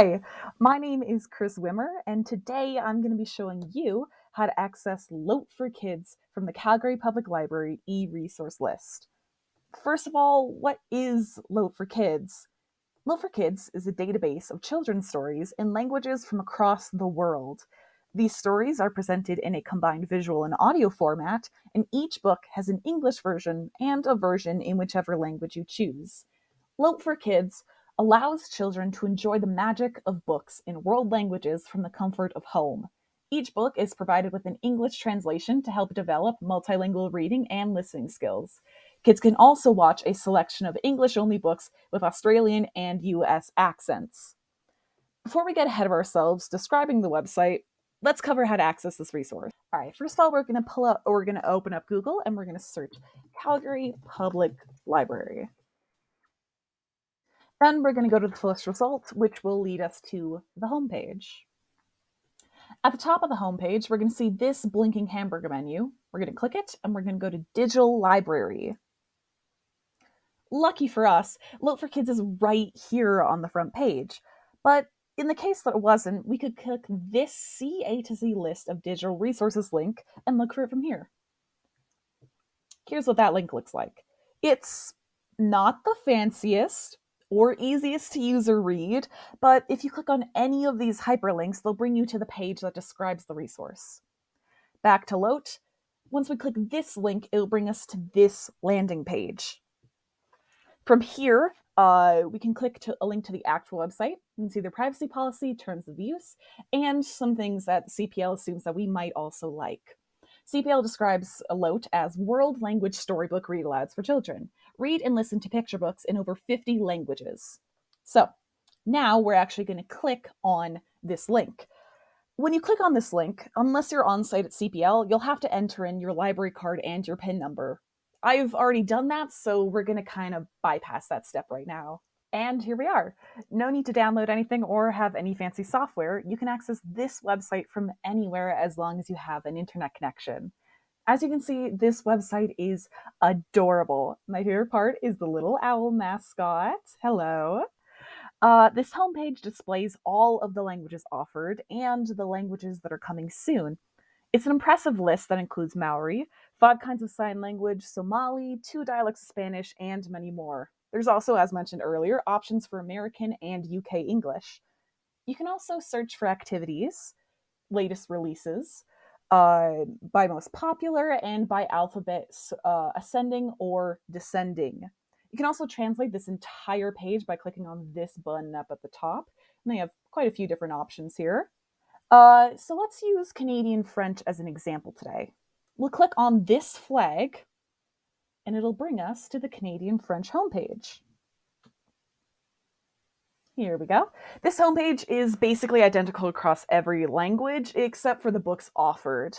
Hi, my name is Chris Wimmer, and today I'm going to be showing you how to access Lote4Kids from the Calgary Public Library e-resource list. First of all, what is Lote4Kids? Lote4Kids is a database of children's stories in languages from across the world. These stories are presented in a combined visual and audio format, and each book has an English version and a version in whichever language you choose. Lote4Kids allows children to enjoy the magic of books in world languages from the comfort of home. Each book is provided with an English translation to help develop multilingual reading and listening skills. Kids can also watch a selection of English-only books with Australian and US accents. Before we get ahead of ourselves describing the website, let's cover how to access this resource. All right, first of all, we're going to open up Google and we're going to search Calgary Public Library. Then we're going to go to the first result, which will lead us to the homepage. At the top of the homepage, we're going to see this blinking hamburger menu. We're going to click it, and we're going to go to Digital Library. Lucky for us, Lote4Kids is right here on the front page. But in the case that it wasn't, we could click this See A to Z list of digital resources link and look for it from here. Here's what that link looks like. It's not the fanciest or easiest to use or read, but if you click on any of these hyperlinks, they'll bring you to the page that describes the resource. Back to Lote. Once we click this link, it'll bring us to this landing page. From here, we can click to a link to the actual website. You can see their privacy policy, terms of use, and some things that CPL assumes that we might also like. CPL describes Lote as world language storybook read-alouds for children. Read and listen to picture books in over 50 languages. So now we're actually going to click on this link. When you click on this link, unless you're on site at CPL, you'll have to enter in your library card and your PIN number. I've already done that, so we're going to kind of bypass that step right now. And here we are. No need to download anything or have any fancy software. You can access this website from anywhere as long as you have an internet connection. As you can see, this website is adorable. My favorite part is the little owl mascot. Hello. This homepage displays all of the languages offered and the languages that are coming soon. It's an impressive list that includes Maori, 5 kinds of sign language, Somali, 2 dialects of Spanish, and many more. There's also, as mentioned earlier, options for American and UK English. You can also search for activities, latest releases, by most popular, and by alphabet ascending or descending. You can also translate this entire page by clicking on this button up at the top. And they have quite a few different options here. So let's use Canadian French as an example today. We'll click on this flag, and it'll bring us to the Canadian French homepage. Here we go. This homepage is basically identical across every language except for the books offered.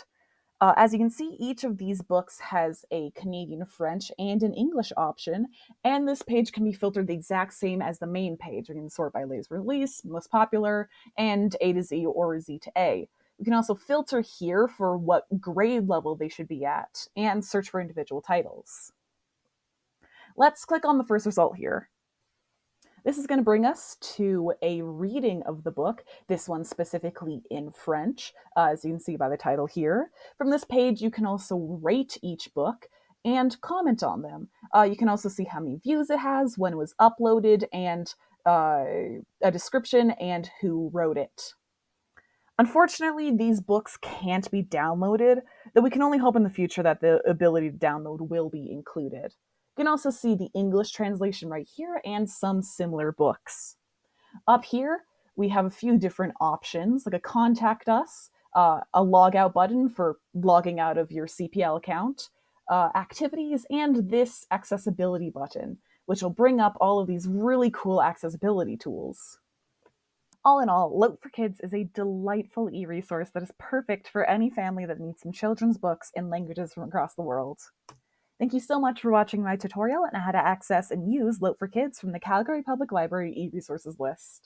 As you can see, each of these books has a Canadian French and an English option, and this page can be filtered the exact same as the main page. We can sort by latest release, most popular, and A to Z or Z to A. We can also filter here for what grade level they should be at, and search for individual titles. Let's click on the first result here. This is going to bring us to a reading of the book, this one specifically in French, as you can see by the title here. From this page, you can also rate each book and comment on them. You can also see how many views it has, when it was uploaded, and a description and who wrote it. Unfortunately, these books can't be downloaded, though we can only hope in the future that the ability to download will be included. You can also see the English translation right here and some similar books. Up here, we have a few different options, like a contact us, a log out button for logging out of your CPL account, activities, and this accessibility button, which will bring up all of these really cool accessibility tools. All in all, Lote4Kids is a delightful e-resource that is perfect for any family that needs some children's books in languages from across the world. Thank you so much for watching my tutorial on how to access and use Lote4Kids from the Calgary Public Library e-resources list.